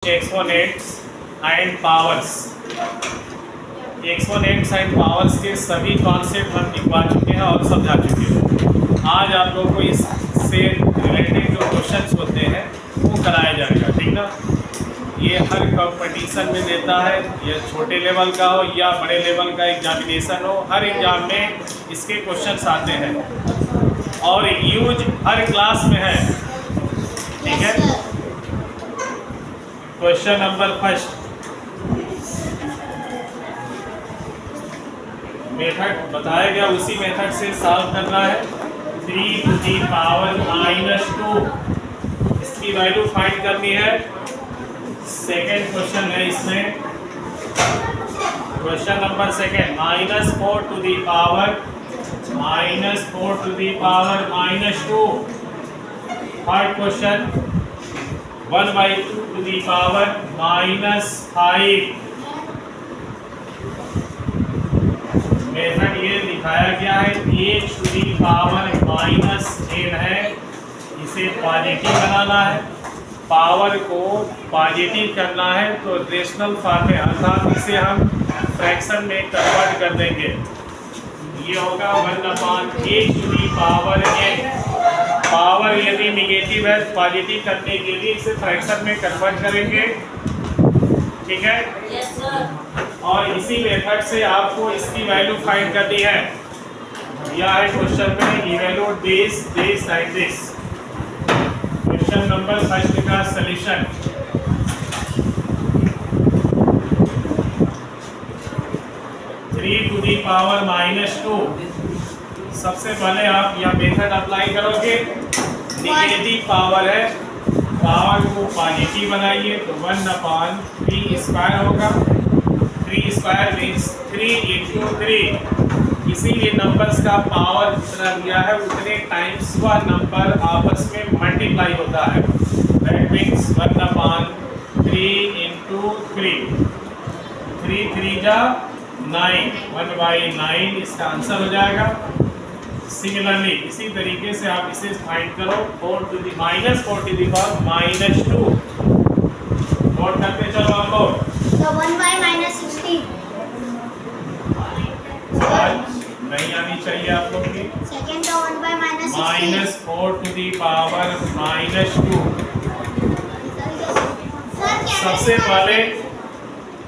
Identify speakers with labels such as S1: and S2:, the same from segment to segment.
S1: Exponents and powers. Exponents and powers के सभी concept हम लिखवा चुके हैं और समझा चुके हैं। आज आप लोगों को इससे रिलेटेड जो क्वेश्चंस होते हैं वो कराया जाएगा, ठीक ना। ये हर कंपटीशन में देता है, ये छोटे लेवल का हो या बड़े लेवल का एग्जामिनेशन हो, हर एग्जाम में इसके क्वेश्चंस आते हैं और यूज हर क्लास में है, ठीक है। क्वेश्चन नंबर फर्स्ट, मेथड बताया गया उसी मेथड से सॉल्व करना है। 3 to the power -2 इसकी वैल्यू फाइंड करनी है। सेकेंड क्वेश्चन है इसमें, question number second, -4 to the power -2। Third question 1/2 to the power -5। Method ये दिखाया गया है, 1 to the power -10 है, इसे पॉजिटिव बनाना है, पावर को पॉजिटिव करना है तो रेशनल फॉर्म में अर्थात इसे हम फ्रैक्शन में कन्वर्ट कर देंगे। ये होगा 1/1 to the power n। Power यदि निगेटिव है पॉजिटिव करने के लिए इसे फ्रैक्शन में कन्वर्ट करेंगे, ठीक है।
S2: Yes sir.
S1: और इसी मेथड से आपको इसकी वैल्यू फाइंड करनी है। यह है क्वेश्चन में evaluate this and this. Question number first का सॉल्यूशन, to the power -2। सबसे पहले आप यह मेथड अप्लाई करोगे, निगेटिव पावर है, पावर को पॉजिटिव बनाइए तो 1/3 स्क्वायर होगा। 3 स्क्वायर मीन्स 3 × 3, इसीलिए नंबर्स का पावर जितना दिया है उतने टाइम्स वह नंबर आपस में मल्टीप्लाई होता है। दैट मीन्स 1/3 × 3, 3 3 जा 9, 1/9 इसका आंसर हो जाएगा। सिमिलरली इसी तरीके से आप इसे फाइंड करो, 4 to the -2। नोट करते चलो आप लोग।
S2: तो 1/-16
S1: नहीं आनी चाहिए आप लोग की।
S2: सेकंड तो 1/-16
S1: -4 to the power -2। सबसे पहले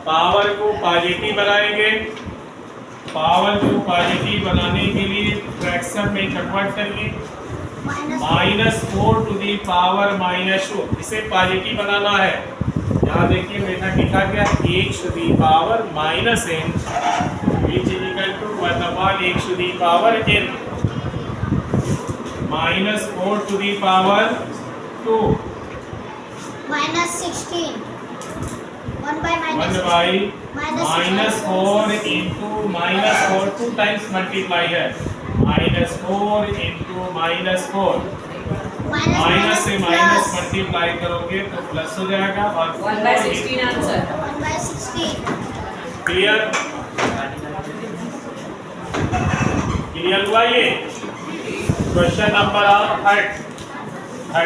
S1: पावर को पॉजिटिव बनाएंगे, पावर को पॉजिटिव बनाने के लिए फ्रैक्शन में कन्वर्ट करिए। -4 to the power -2 इसे पॉजिटिव बनाना है। यहाँ देखिए मेथड लिखा गया 1 to the power -n which is equal to 1/1 to the power n। -4 to the power 2
S2: -16 1/-16
S1: -4 into -4 2 times multiply है, -4 into -4, माइनस से माइनस मल्टीप्लाई करोगे तो प्लस हो जाएगा और
S3: 1/16 आंसर।
S2: 1/16
S1: क्लियर क्लियर हुआ ये। क्वेश्चन नंबर थर्ड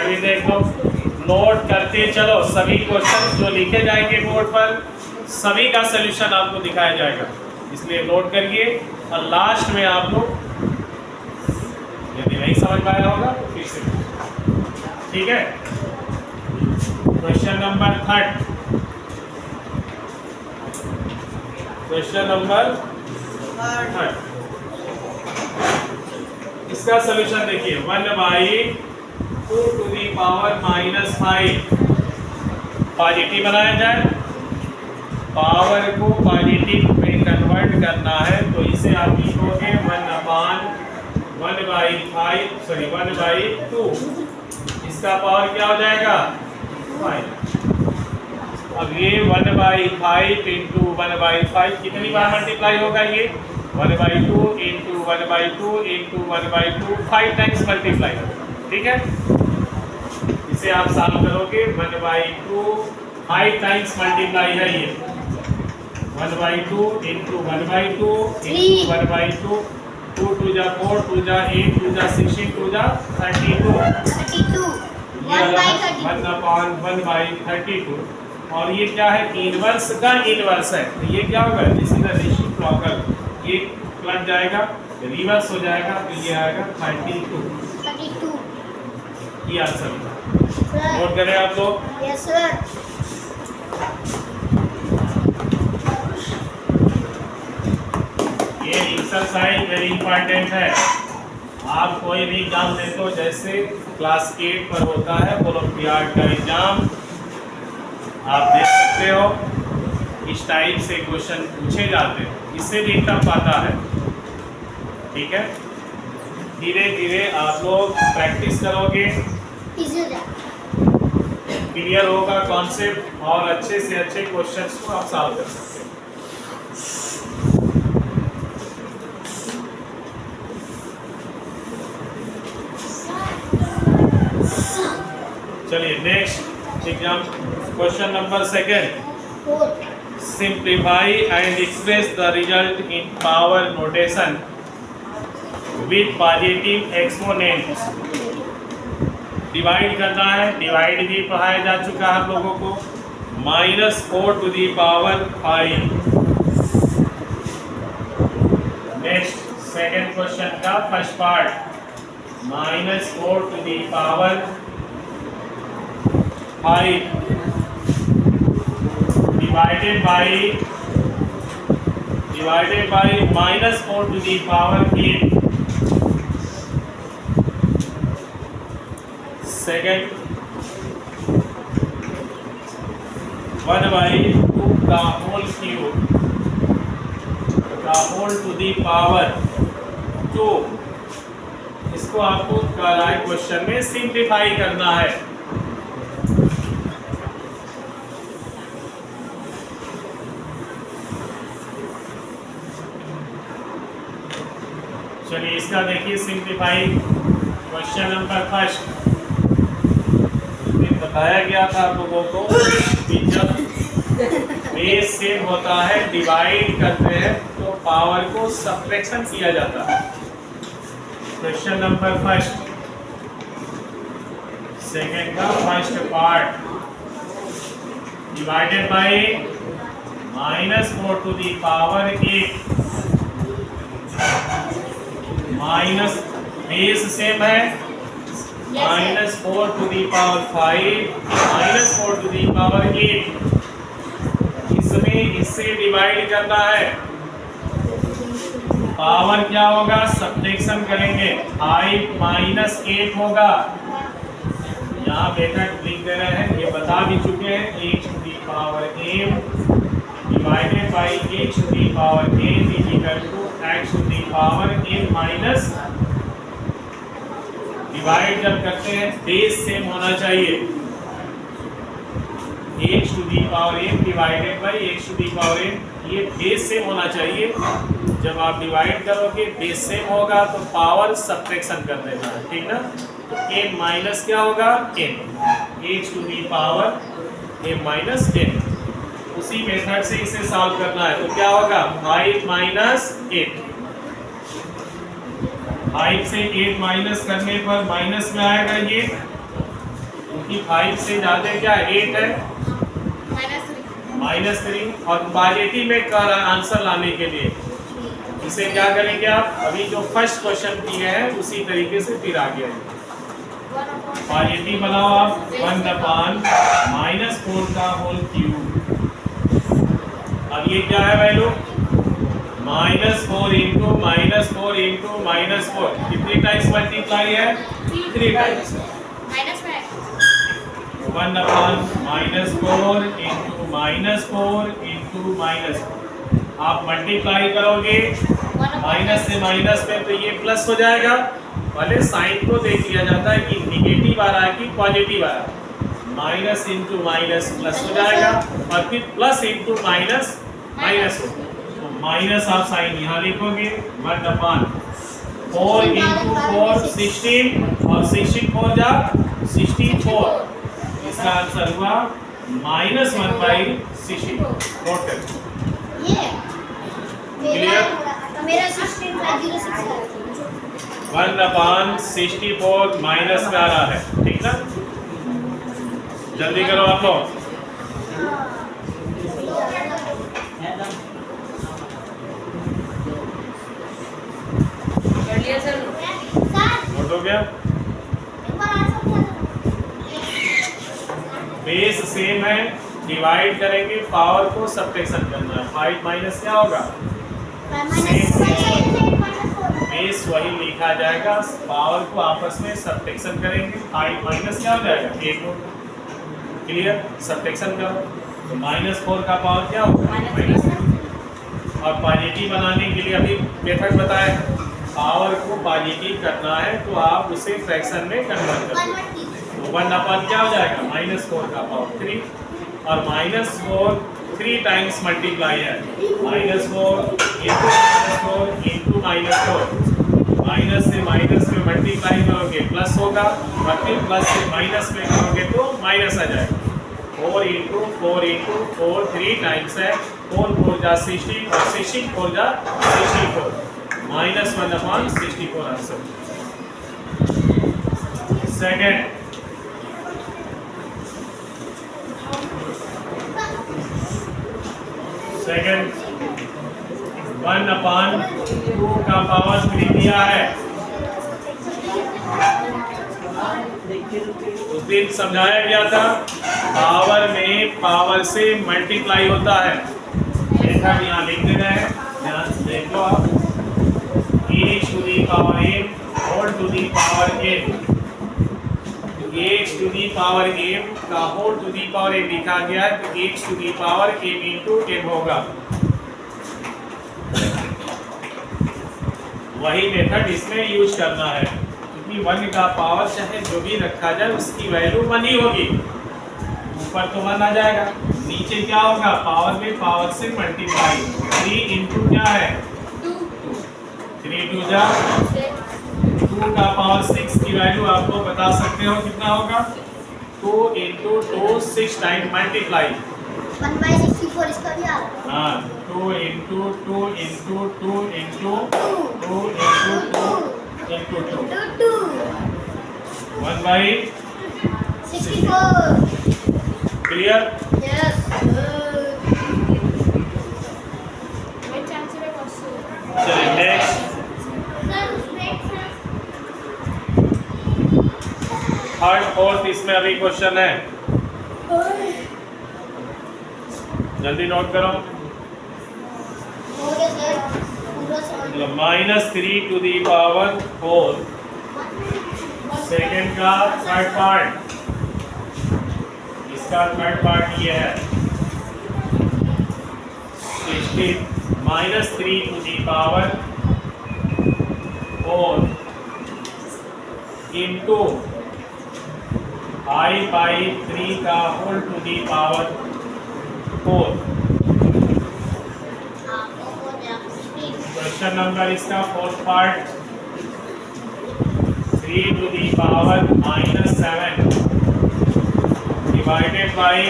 S1: भी देख लो, नोट करते चलो। सभी क्वेश्चन जो लिखे जाएंगे बोर्ड पर सभी का सलूशन आपको दिखाया जाएगा, इसलिए नोट करिए। और लास्ट में आप लोग यदि नहीं समझ पाया होगा तो फिर से, ठीक है। Question number third, question number third, इसका सलूशन देखिए। 1/2 to the power -5 पॉजिटिव बनाया जाए, पावर को पॉजिटिव में कन्वर्ट करना है तो इसे आप लिखोगे 1/2। इसका पावर क्या हो जाएगा 5। अब ये 1/5 × 1/5 कितनी बार मल्टीप्लाई होगा, ये 1/2 × 1/2 × 1/2 5 टाइम्स मल्टीप्लाई होगा, ठीक है। इसे आप सॉल्व करोगे 1/2 5 टाइम्स मल्टीप्लाई है ये 1/2 × 1/2 × 1/2 2 2 जा 4 2 जा 8 2 जा 16 2 जा 32
S2: 32 1/32
S1: 1/1/32 और ये क्या है, इनवर्स का इनवर्स है, तो ये क्या होगा, दिस इज द रेसिप्रोकल, ये पलट जाएगा, रिवर्स हो जाएगा, तो ये आएगा 32।
S2: 32।
S1: ये आंसर होगा।
S2: सर।
S1: नोट करें आप लोग।
S2: Yes sir.
S1: ये एक्सरसाइज वेरी इंपॉर्टेंट है। आप कोई भी एग्जाम देते हो, जैसे क्लास 8 पर होता है ओलंपियाड का एग्जाम, आप देख सकते हो इस टाइप से क्वेश्चन पूछे जाते हैं, इससे भी टफ आता है। ठीक है, धीरे धीरे आप लोग प्रैक्टिस करोगे,
S2: इजी हो जाएगा।
S1: क्लियर होगा कॉन्सेप्ट, और अच्छे से अच्छे क्वेश्चंस को आप सॉल्व कर सकते हैं। चलिए next exam, question number 2।
S2: 4।
S1: Simplify and express the result in power notation with positive exponents. Divide करना है, डिवाइड भी पढ़ाया जा चुका है आप लोगों को। -4 to the power 5। Next second question का first part, -4 to the power 5 divided by -4 to the power 8. Second, 1/2 का whole cube का whole to the power 2। इसको आपको क्वेश्चन में सिंप्लीफाई करना है। चलिए इसका देखिए सिंप्लीफाई। क्वेश्चन नंबर फर्स्ट में बताया गया था आप लोगों को कि जब बेस सेम होता है, डिवाइड करते हैं तो पावर को सब्ट्रैक्शन किया जाता है। क्वेश्चन नंबर फर्स्ट, सेकंड का first part, divided by -4 to the power 8 minus base same है, -4 to the power 5 -4 to the power 8। इसमें इससे डिवाइड करना है, पावर क्या होगा, सब्ट्रैक्शन करेंगे, 5 - 8 होगा। यहाँ मेथड लिख दे रहे हैं, ये बता भी चुके हैं। h to the power m divided by h to the power n is equal to x to the power n minus, divide जब करते हैं बेस सेम होना चाहिए, h to the power n divided by x to the power n, ये base same होना चाहिए। जब आप डिवाइड करोगे बेस सेम होगा तो पावर सब्ट्रैक्शन कर देना है, ठीक ना। तो n माइनस क्या होगा, n, h to the power m minus n। उसी मेथड से इसे सॉल्व करना है, तो क्या होगा, 5 - 8। 5 से 8 माइनस करने पर माइनस में आएगा ये, क्योंकि 5 से ज्यादा क्या 8 है, -3। और पॉजिटिव में का आंसर लाने के लिए इसे क्या करेंगे आप, अभी जो फर्स्ट क्वेश्चन किए हैं उसी तरीके से फिर आगे आएंगे। पॉजिटिव बनाओ आप, 1/-4 का होल क्यूब। अब ये क्या है वैल्यू, -4 इंटू -4 कितनी टाइम्स मल्टीप्लाई है, 3 टाइम्स। 1/-4 इंटू -4 आप मल्टीप्लाई करोगे, माइनस से माइनस में तो ये प्लस हो जाएगा। पहले साइन को देख लिया जाता है कि निगेटिव आ रहा है कि पॉजिटिव आ रहा है। माइनस इंटू माइनस प्लस हो जाएगा, और फिर प्लस इंटू माइनस माइनस हो, तो माइनस आप साइन यहाँ लिखोगे। 1/4 इंटू 4 16, और 16 4 जा 64। इसका आंसर हुआ -1/16। नोट करें,
S2: मेरा 16/06 है।
S1: 1/64 माइनस में आ रहा है, ठीक ना। जल्दी करो आप लोग।
S3: कर लिया सर?
S1: नोट हो गया? बेस सेम है, डिवाइड करेंगे, पावर को सब्ट्रैक्शन करना है। 5 माइनस क्या होगा? बेस वही लिखा जाएगा, पावर को आपस में सब्ट्रैक्शन करेंगे। 5 माइनस क्या हो जाएगा? 1 होगा। क्लियर? सब्ट्रैक्शन करो तो -4 का पावर क्या होगा? -3। और पॉजिटिव बनाने के लिए अभी मेथड बताया है, पावर को पॉजिटिव करना है तो आप उसे फ्रैक्शन में कन्वर्ट कर दो। तो 1/, क्या हो जाएगा? -4 का पावर 3। और -4 3 टाइम्स मल्टीप्लाई है, -4 इंटू -4 माइनस से माइनस में मल्टीप्लाई करोगे प्लस होगा, और फिर प्लस से माइनस में करोगे तो माइनस आ जाएगा। 4 इंटू 4 3 टाइम्स है, 4 4 जा 60 और 60 4 जा 64, -1/64 आंसर। सेकेंड, सेकेंड 1/2 का पावर 3 दिया है। उस दिन समझाया गया था पावर में पावर से मल्टीप्लाई होता है। देखा यहाँ लिख देना है, ध्यान से देख लो आप। x to the power m whole to the power m, x to the power m का whole to the power m लिखा गया है तो x to the power m into m होगा। वही मेथड इसमें यूज करना है, क्योंकि 1 का पावर चाहे जो भी रखा जाए उसकी वैल्यू 1 ही होगी। ऊपर तो 1 आ जाएगा, नीचे क्या होगा? पावर में पावर से मल्टीप्लाई। 3 इंटू क्या है? 3 2 जा 2 का पावर 6 की वैल्यू आप लोग बता सकते हो कितना होगा? 2 इंटू 2 6 टाइम मल्टीप्लाई।
S2: 1/64 इसका भी आ रहा है।
S1: हाँ, 2 into 2 into 2 into 2 into 2 into 2 1/64। Clear?
S2: Yes.
S1: चलिए नेक्स्ट। थर्ड फोर्थ इसमें अभी क्वेश्चन है, जल्दी नोट करो।
S2: हो गया सर, पूरा solve.
S1: -3 to the power 4 second का थर्ड पार्ट, इसका थर्ड पार्ट ये है 16 -3 to the power 4 into i/3 का whole to the power 4। Question number इसका fourth part 3 to the power -7 divided by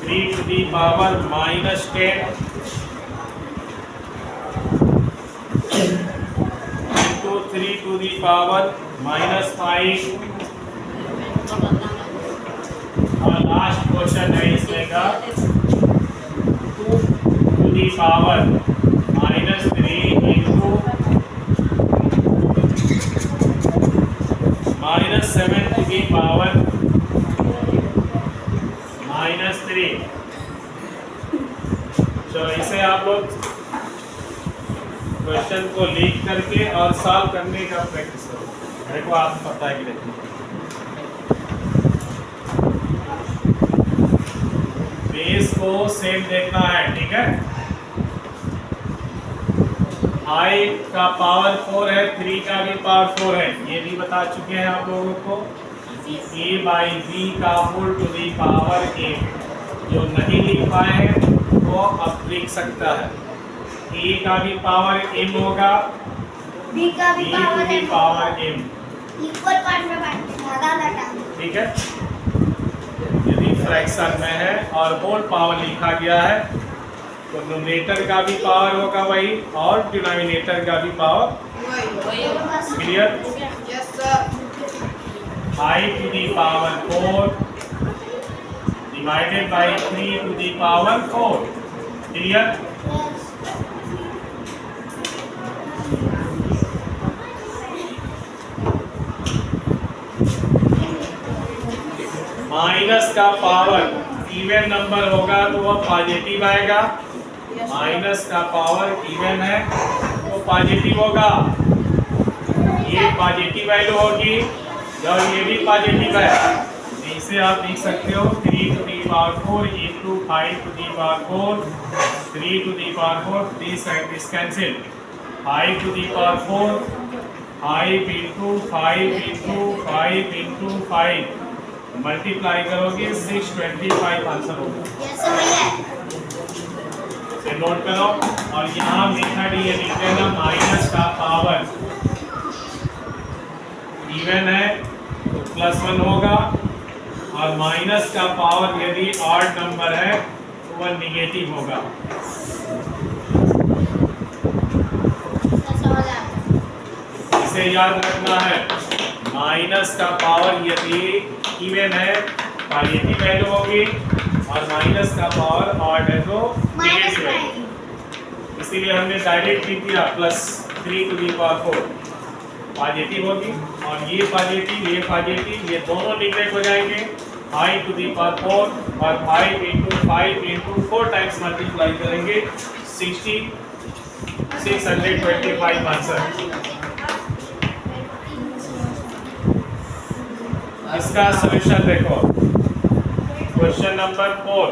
S1: 3 to the power -10 into 3 to the power -5। और last question है इसमें का 2 to the power -3 into -7 to the power -3। चलो इसे आप लोग क्वेश्चन को लिख करके और सॉल्व करने का प्रैक्टिस करो। मेरे को आप पता है कि नहीं, बेस को सेम देखना है, ठीक है। i का पावर 4 है, 3 का भी पावर 4 है, ये भी बता चुके हैं आप लोगों को। a/b का whole to the power a, जो नहीं लिख पाए हैं वो अब लिख सकता है। a का भी पावर m होगा,
S2: b का भी
S1: b to the power m,
S2: equal part में बांटना,
S1: ठीक है। यदि फ्रैक्शन में है और होल पावर लिखा गया है तो न्यूमरेटर का भी पावर होगा वही और डिनोमिनेटर का भी power. Clear?
S3: Yes sir.
S1: i to the power 4 divided by 3 to the power 4। Clear? Minus का पावर इवन नंबर होगा तो वह पॉजिटिव आएगा। माइनस का पावर इवन है तो पॉजिटिव होगा। ये पॉजिटिव वैल्यू होगी और ये भी पॉजिटिव है। इसे आप लिख सकते हो 3 to the power 4 into 5 to the power 4, 3 to the power 4, this cancel, 5 to the power 4, 5 into 5 into 5 into 5 multiply करोगे 625 आंसर होगा। इसे नोट करो। और यहाँ मेथड ये लिख देना, माइनस का पावर इवन है तो +1 होगा और माइनस का पावर यदि ऑड नंबर है तो वह निगेटिव होगा। इसे याद रखना है, माइनस का पावर यदि इवन है पॉजिटिव वैल्यू होगी और माइनस का पावर ऑड है तो नेगेटिव वैल्यू। इसीलिए हमने डायरेक्ट लिख दिया +3 टू दी पावर 4 पॉजिटिव होगी और ये पॉजिटिव ये दोनों निगेटिव हो जाएंगे। 5 टू दी पावर 4 और 5 इंटू 4 टाइम्स मल्टीप्लाई करेंगे 625 आंसर। इसका सॉल्यूशन देखो, क्वेश्चन नंबर 4।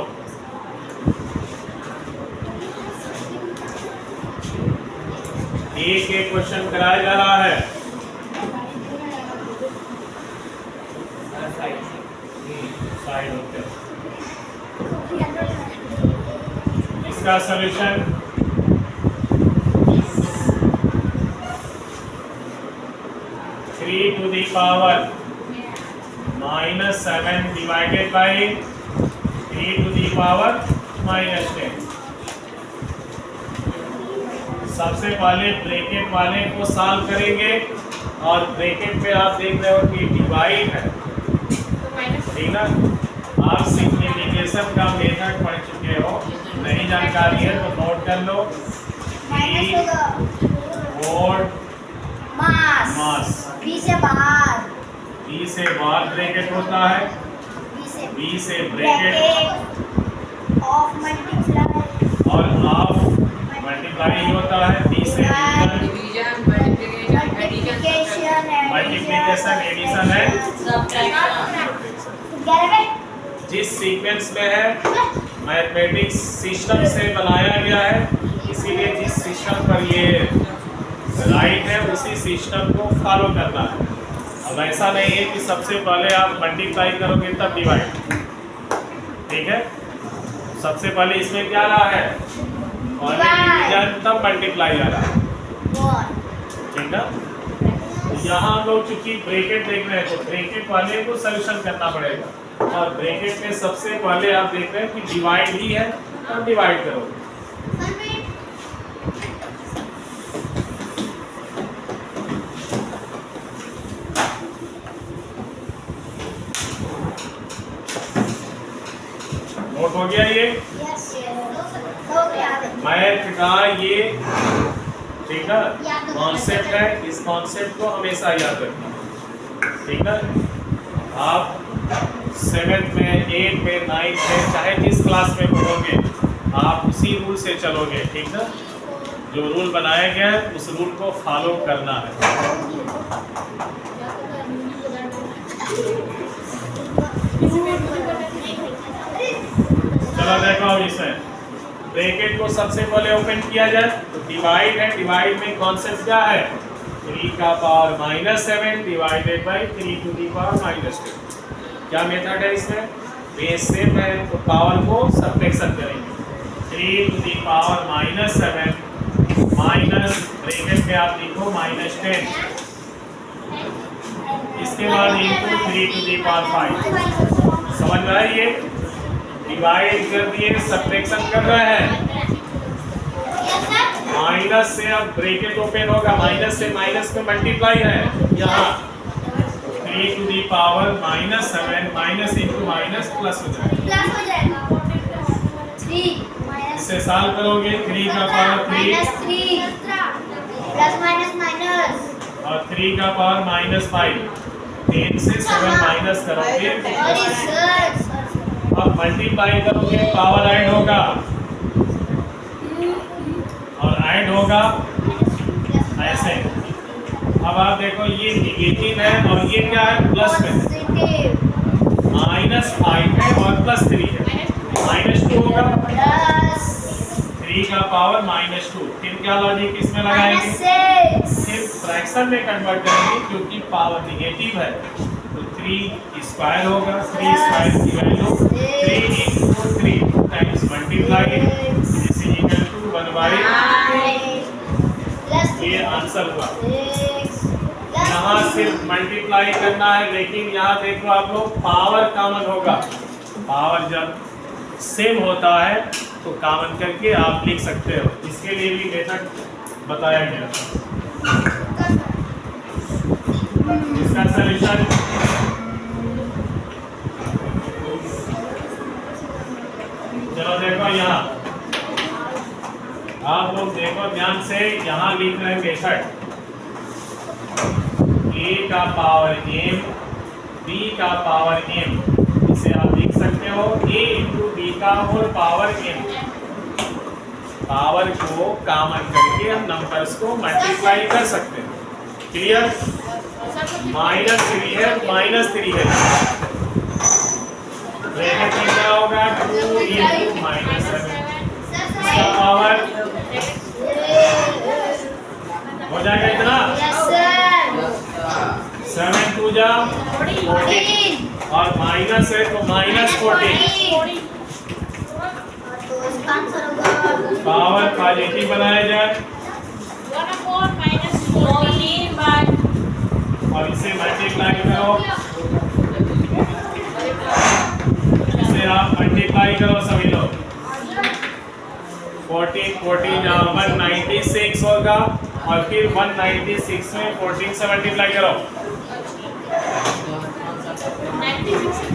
S1: एक क्वेश्चन कराया जा रहा है। साइड होते इसका solution 3 to the power -7 divided by 3 to the power -10। सबसे पहले ब्रैकेट वाले को सॉल्व करेंगे और ब्रैकेट पे आप देख रहे हो कि डिवाइड है, ठीक ना? आप सिंप्लीफिकेशन का मेथड पढ़ चुके हो, नई जानकारी है तो नोट कर लो। मास बी से बाहर ब्रैकेट होता है, बी से ब्रैकेट
S2: ऑफ मल्टीप्लाई
S1: और हाफ मल्टीप्लाई होता है। बी से मल्टीप्लिकेशन एडिशन है। जिस सीक्वेंस में है मैथमेटिक्स सिस्टम से बनाया गया है, इसीलिए जिस सिस्टम पर ये राइट है उसी सिस्टम को फॉलो करना है। अब ऐसा नहीं है कि सबसे पहले आप मल्टीप्लाई करोगे तब डिवाइड, ठीक है? सबसे पहले इसमें क्या रहा है, डिवीजन तब मल्टीप्लाई आ रहा है, ठीक है? यहाँ हम लोग चूंकि ब्रैकेट देख रहे हैं तो ब्रैकेट वाले को सॉल्यूशन करना पड़ेगा और ब्रैकेट में सबसे पहले आप देख रहे हैं कि डिवाइड ही है तो डिवाइड करोगे। नोट हो गया ये मैथ का ये, ठीक है, कॉन्सेप्ट है। इस कॉन्सेप्ट को हमेशा याद रखना, ठीक है? आप 7th में, 8th में, 9th में, चाहे जिस क्लास में पढ़ोगे आप उसी रूल से चलोगे, ठीक है? जो रूल बनाया गया है उस रूल को फॉलो करना है। चलो देखो इसमें ब्रैकेट को सबसे पहले ओपन किया जाए तो डिवाइड है। डिवाइड में कॉन्सेप्ट क्या है, 3 का power -7 divided by 3 to the power -10। क्या मेथड है इसमें, बेस सेम है तो पावर को सब्ट्रैक्शन करेंगे। 3 to the power -7 minus bracket में आप लिखो -10, इसके बाद इंटू 3 टू दी पावर 5। समझ में आई? ये डिवाइड कर दिए, सब्ट्रैक्शन कर रहे हैं। माइनस से अब ब्रैकेट ओपन होगा, माइनस से माइनस में मल्टीप्लाई है। यहाँ 3 to the power -7 minus into minus plus हो जाएगा। इससे सॉल्व करोगे 3 का पावर 3
S2: -3 प्लस माइनस माइनस
S1: और 3 का पावर -5। 3 से 7 माइनस करोगे तो
S2: सॉरी
S1: plus 3।
S2: सर
S1: अब मल्टीप्लाई करोगे पावर ऐड होगा और ऐड होगा ऐसे। अब आप देखो ये निगेटिव है और ये क्या है प्लस में -5 है और +3 है -2 होगा।
S2: प्लस
S1: 3 का पावर -2। फिर क्या लॉजिक इसमें लगाएंगे?
S2: -6
S1: फिर फ्रैक्शन में कन्वर्ट करेंगे क्योंकि पावर निगेटिव है तो 3 स्क्वायर होगा। 3 स्क्वायर की value 3 × 3 times multiply this is equal to 1/। ये आंसर हुआ। यहाँ सिर्फ मल्टीप्लाई करना है लेकिन यहाँ देखो आप लोग पावर कॉमन होगा। पावर जब सेम होता है तो कॉमन करके आप लिख सकते हो। इसके लिए भी मेथड बताया गया। इसका सॉल्यूशन चलो देखो यहाँ आप लोग देखो ध्यान से। यहाँ लिख रहे हैं मेथड a का पावर m b का पावर m। इसे आप लिख सकते हो a × b का होल पावर m। पावर को कॉमन करके हम नंबर्स को मल्टीप्लाई कर सकते हैं। क्लियर? -3 है -3 है ब्रैकेट में क्या होगा 2 × -7 इसका पावर हो जाएगा इतना। 7 2 जा 14 और माइनस है तो -14। पावर पॉजिटिव बनाया जाए और इसे मल्टीप्लाई करो। इसे आप मल्टीप्लाई करो सभी लोग। 14 यहाँ 196 होगा और फिर 196 में 14 से मल्टीप्लाई करो।
S2: 96 से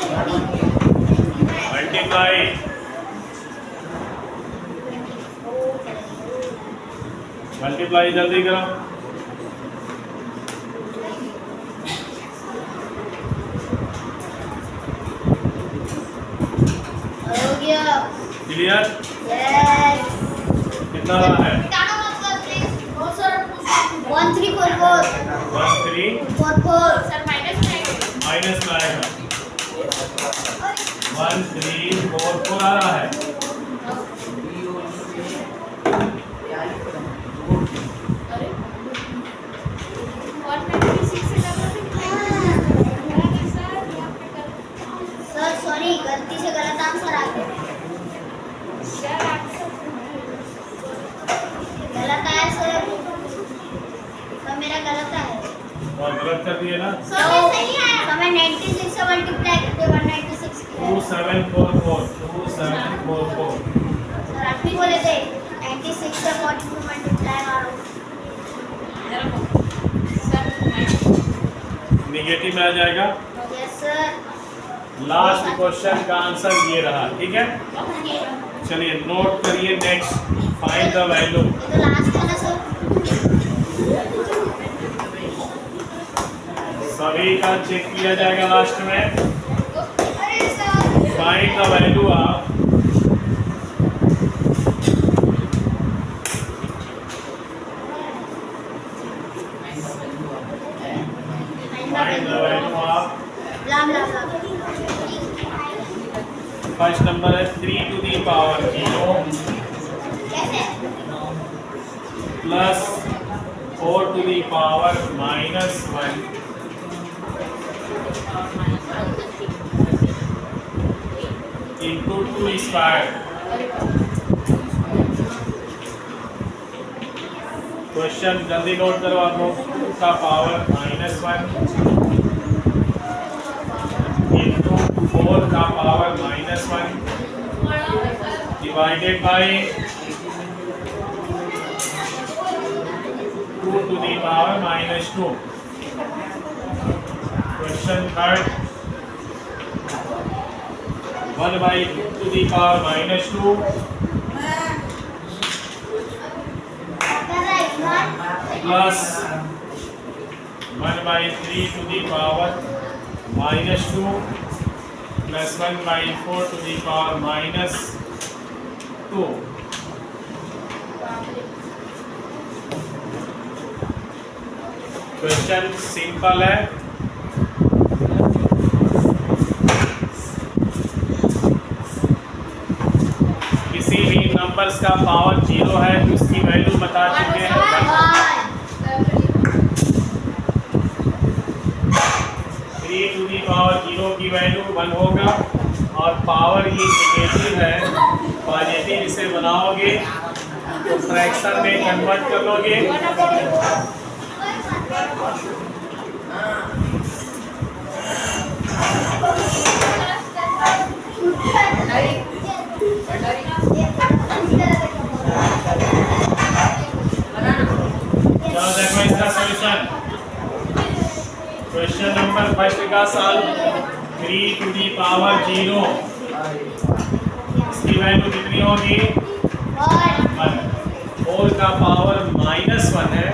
S2: 40
S1: मल्टीप्लाई मल्टीप्लाई जल्दी करो।
S2: हो गया।
S1: क्लियर?
S2: यस
S1: कितना रहा है?
S2: 1344
S1: 1344 माइनस में आएगा 1344 आ रहा है।
S2: सर सॉरी गलती से गलत आंसर आ गया। गलत आया सर मेरा गलत है।
S1: और गलत कर दिए ना।
S2: सही है। हमें 96 से मल्टीप्लाई करते 196
S1: 2744
S2: सर आप ही बोले थे 96 से 42 मल्टीप्लाई मारो।
S1: निगेटिव में आ जाएगा।
S2: Yes sir.
S1: लास्ट क्वेश्चन का आंसर ये रहा। ठीक है चलिए नोट करिए। Next find the value.
S2: ये तो लास्ट है ना सर।
S1: सभी का चेक किया जाएगा लास्ट में।
S2: अरे सर
S1: फाइंड द वैल्यू आप फाइंड द वैल्यू आप
S2: लाम लाम लाम
S1: फर्स्ट नंबर है 3 to the power 0
S2: कैसे
S1: plus 4 to the power -1 into 2 square। Question जल्दी नोट करो आप लोग। 2 का पावर -1 into 4 का power -1 divided by 2 to the power -2। Question third 1/2 -2 plus 1/3 -2 plus 1/4 -2। Question simple है। किसी भी नंबर्स का पावर 0 है तो उसकी वैल्यू बता चुके हैं 3 की वैल्यू 1 होगा और पावर ये नेगेटिव है, पॉजिटिव इसे बनाओगे तो फ्रैक्शन में कन्वर्ट कर लोगे। चलो देखो इसका सॉल्यूशन। क्वेश्चन नंबर फर्स्ट का सॉल्व 3 इसकी वैल्यू कितनी होगी 1। 4 का पावर -1 है,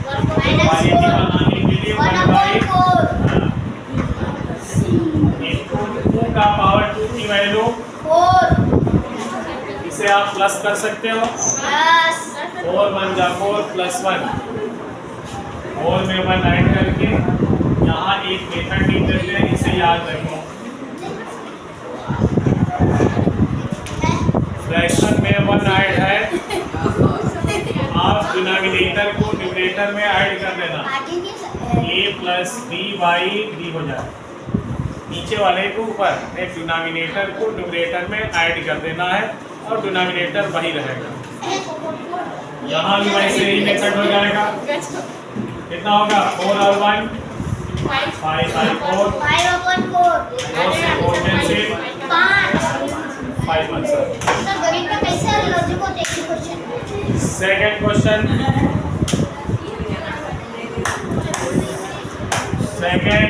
S1: पॉजिटिव बनाने के लिए 1/4। 2 का पावर 2 की वैल्यू
S2: 4
S1: इसे आप प्लस कर सकते हो। 4 1 जा 4 प्लस 1, 4 में 1 ऐड करके यहाँ एक मेथड लिख देते हैं, इसे याद रखो। फ्रैक्शन में 1 ऐड है, आप डिनोमिनेटर को न्यूमरेटर में ऐड कर देना। a plus b by b हो जाए, नीचे वाले को ऊपर, एक डिनोमिनेटर को न्यूमरेटर में ऐड कर देना है और डिनोमिनेटर वही रहेगा। यहाँ भी वैसे ही मेथड हो जाएगा। कितना होगा 4 और 1 5/4 4 से 4 cancel 5 answer. Second question, second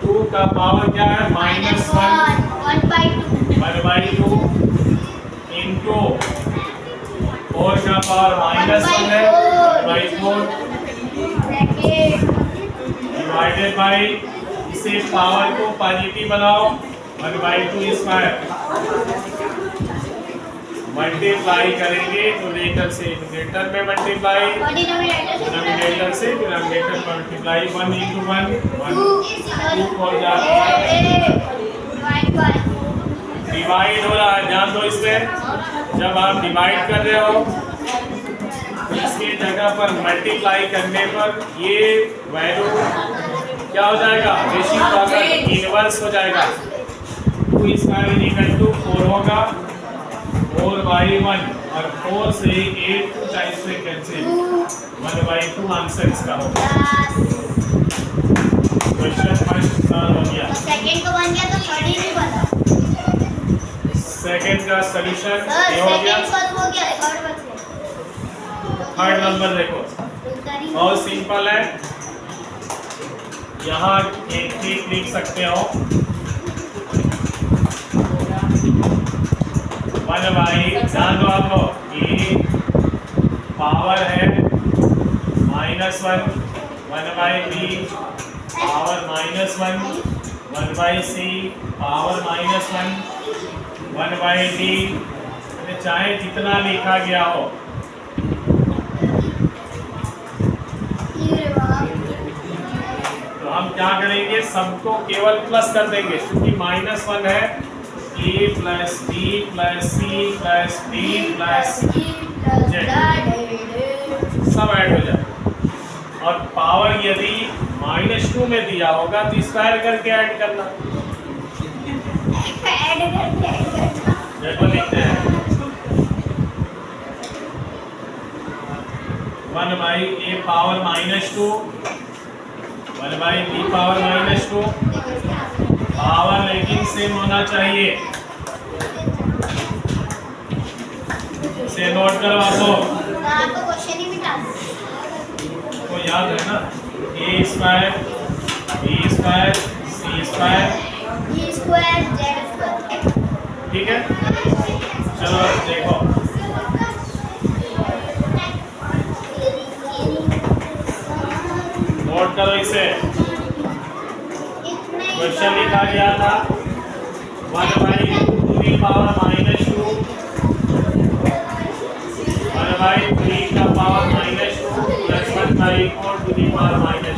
S1: 2 का पावर क्या है -1/2 इंटू 4 का पावर -1 है 1/4 डिवाइडेड बाई, इसे पावर को पॉजिटिव बनाओ 1/2 स्क्वायर, मल्टीप्लाई करेंगे न्यूमरेटर से न्यूमरेटर में मल्टीप्लाई, डिनोमिनेटर से डिनोमिनेटर मल्टीप्लाई। 1 × 1 1 2 हो जाता है, डिवाइड हो रहा है। ध्यान दो इसमें, जब आप डिवाइड कर रहे हो इसकी जगह पर मल्टीप्लाई करने पर ये वैल्यू क्या हो जाएगा, रेशिप्रोकल इनवर्स हो जाएगा। 2 स्क्वायर = 4 होगा, 4/1 और 4 से 8 टाइम्स में कैंसिल 1/2 आंसर इसका होगा। क्वेश्चन फर्स्ट सॉल्व हो गया।
S2: सेकंड को बन गया तो थर्ड ही नहीं बना।
S1: सेकंड का सॉल्यूशन ये हो गया।
S2: सॉल्व हो गया, एक और बचा।
S1: थर्ड नंबर देखो, बहुत सिंपल है। यहाँ एक ट्रिक लिख सकते हो 1/, ध्यान दो आप लोग, ये पावर है -1 1/b power -1 1/c power -1 1/d, चाहे जितना लिखा गया हो। तो हम क्या करेंगे, सबको केवल प्लस कर देंगे क्योंकि -1 है। a plus b plus c plus d plus z सब ऐड हो जाए। और पावर यदि -2 में दिया होगा तो स्क्वायर करके ऐड करना। देखो लिखते हैं 1/a power -2 1/b power -2, power लेकिन सेम होना चाहिए। से नोट करो आपको,
S2: आपको क्वेश्चन ही मिटा
S1: को याद है ना, a square b square c square
S2: d square z square
S1: ठीक है, चलो देखो नोट करो इसे। क्वेश्चन लिखा गया था 1/2 -2 1/3 का power -2 plus 1/4 to the power -2।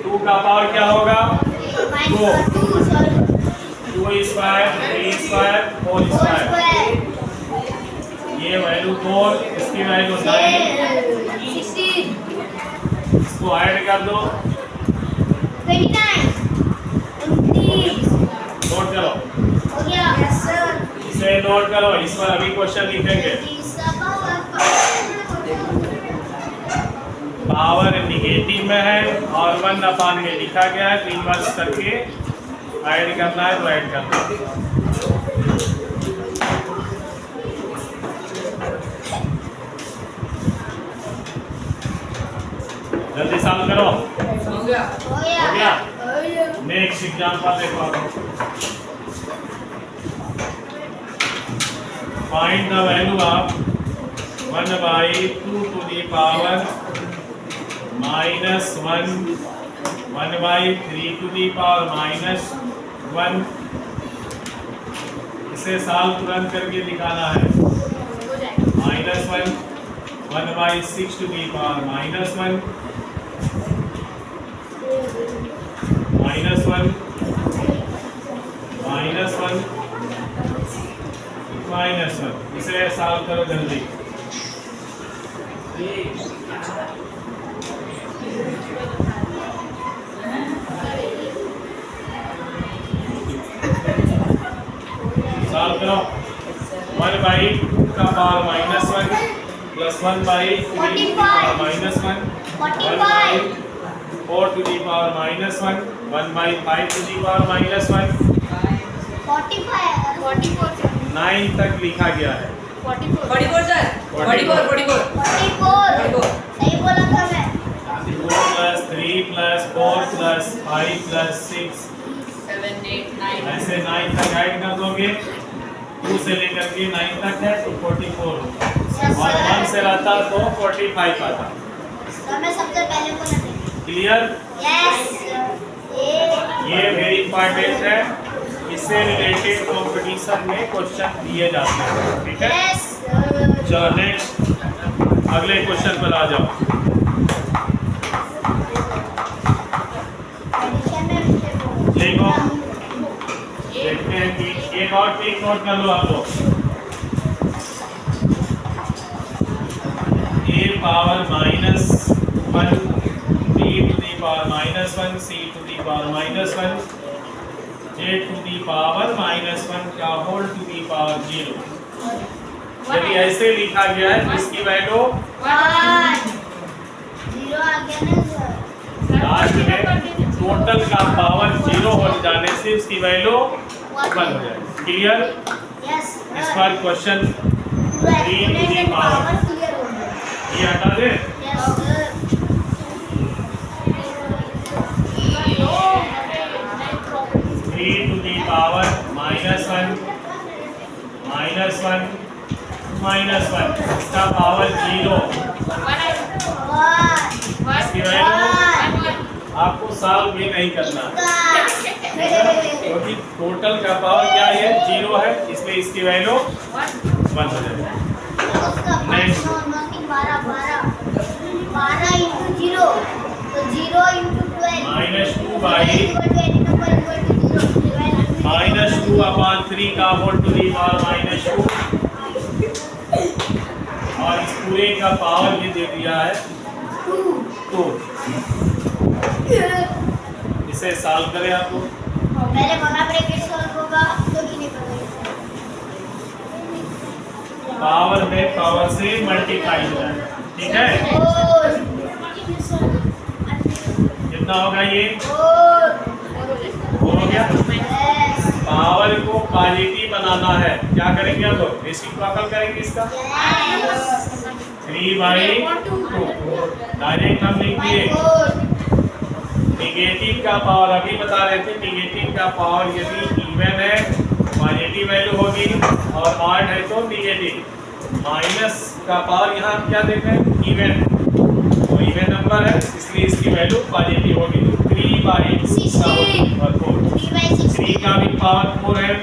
S1: 2 का पावर क्या होगा? 2 स्क्वायर 3 स्क्वायर 4 स्क्वायर। ये वैल्यू 4, इसकी वैल्यू 9। इसको ऐड कर दो।
S2: 29
S1: नोट करो,
S2: हो गया। Yes sir.
S1: इसे नोट करो, इस पर अभी क्वेश्चन लिखेंगे। पावर निगेटिव में है और 1/, में लिखा गया है, तो इन्वर्स करके ऐड करना है तो ऐड करना है। जल्दी सॉल्व करो।
S3: हो गया।
S2: हो गया।
S1: नेक्स्ट एग्जांपल देखो। Find the value of 1/2 to the power -1 1/3 to the power -1। इसे सॉल्व तुरंत करके दिखाना है। -1 1/6 टू दी पावर -1 -1 इसे सॉल्व करो जल्दी। सॉल्व करो। 1/2 का power -1 plus 1/3
S2: 45
S1: -1
S2: 45
S1: 4 to the power -1 1/5 to the power -1
S2: 44
S1: 9 तक लिखा गया है।
S3: 44 सर। 44
S2: सही बोला था मैं।
S1: 4 प्लस 3 प्लस 4 प्लस 5 प्लस 6
S3: 7 8 9
S1: ऐसे 9 तक ऐड कर दोगे। 2 से लेकर के 9 तक है तो 44 और 1 से रहता तो 45 आता।
S2: मैं सबसे पहले बोला था।
S1: क्लियर?
S2: यस
S1: ये वेरी इंपॉर्टेंट है, इससे रिलेटेड कंपटीशन में क्वेश्चन दिए जाते हैं। ठीक है,
S2: यस
S1: चलो नेक्स्ट अगले क्वेश्चन पर आ जाओ। देखो देखते हैं कि एक और ट्रिक नोट कर लो आप लोग। a power -1 b to the power -1 c to the power -1 a to the power -1 का होल टू दी पावर 0। यदि ऐसे लिखा गया है तो इसकी वैल्यू
S2: 0 आ गया ना सर।
S1: लास्ट में टोटल का पावर 0 हो जाने से उसकी वैल्यू 1 हो जाएगी। क्लियर?
S2: यस
S1: इस पर क्वेश्चन
S2: पावर क्लियर हो गया।
S1: ये हटा दे।
S2: Yes sir.
S1: 3 to the power -1 -1 इसका पावर 0। इसकी वैल्यू आपको सॉल्व भी नहीं करना क्योंकि टोटल का पावर क्या है 0 है, इसलिए इसकी वैल्यू 1 हो जाएगी। नेक्स्ट
S2: 12 into 0 तो 0 into 12
S1: -2/3 का होल टू दी पावर -2 और इस पूरे का पावर ये दे दिया है 2। इसे सॉल्व करें आप लोग।
S2: पहले बड़ा ब्रैकेट सॉल्व होगा तो कि नहीं पता।
S1: पावर में पावर से मल्टीप्लाई हो जाएगा। ठीक है, कितना होगा ये? हो गया। पावर को पॉजिटिव बनाना है, क्या करेंगे हम लोग? रेसिप्रोकल करेंगे इसका। 3/2 डायरेक्ट हम लिख दिए निगेटिव का पावर अभी बता रहे थे, निगेटिव का पावर यदि इवन है पॉजिटिव वैल्यू होगी और ऑड है तो निगेटिव। माइनस का पावर यहाँ हम क्या देख रहे हैं, इवन, तो इवन नंबर है इसलिए इसकी वैल्यू पॉजिटिव होगी। तो 3/4 और 4, 3 का भी पावर 4 है,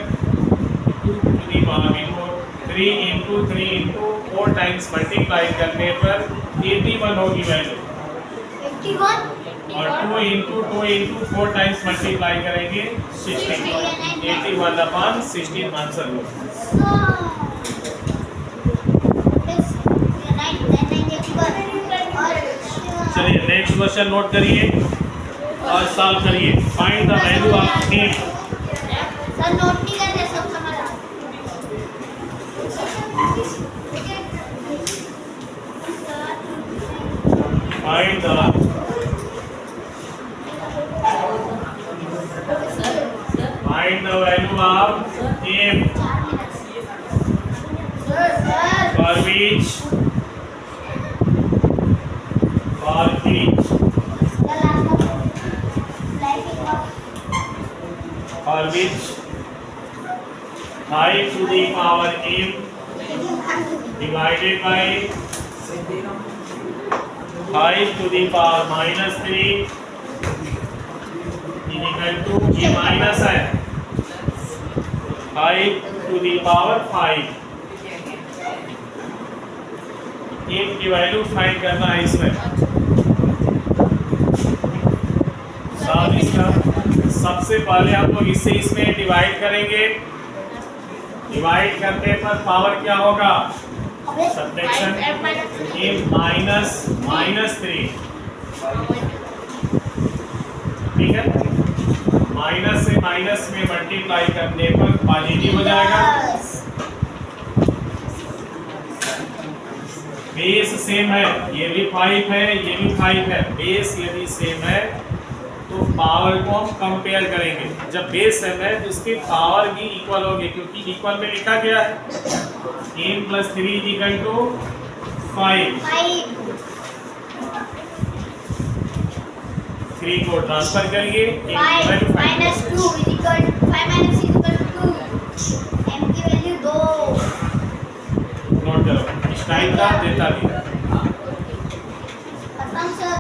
S1: 2 to the power 4, 3 into 3 into 4 times multiply करने पर 81 होगी वैल्यू,
S2: 81
S1: और 2 into 4 टाइम्स मल्टीप्लाई करेंगे 16, 81/16 आंसर होगा। चलिए नेक्स्ट क्वेश्चन नोट करिए और सॉल्व करिए। Find the value of m।
S2: Sir note नहीं कर रहे, सब समझ आ
S1: find the value of m for which I to the power m divided by I to the power -3 is equal to ये माइनस है, I to the power 5। m की value find करना है इसमें। साथ इसका सबसे पहले हम लोग इससे इसमें डिवाइड करेंगे, डिवाइड करने पर पावर क्या होगा, सब्ट्रैक्शन m -3, ठीक है। माइनस से माइनस में मल्टीप्लाई करने पर पॉजिटिव हो जाएगा। बेस सेम है, ये भी 5 है, ये भी 5 है। बेस यदि सेम है तो पावर को हम कंपेयर करेंगे। जब बेस सेम है तो इसकी पावर भी इक्वल होगी, क्योंकि इक्वल में लिखा गया है m + 3 = 5। 3 को ट्रांसफर करिए,
S2: -2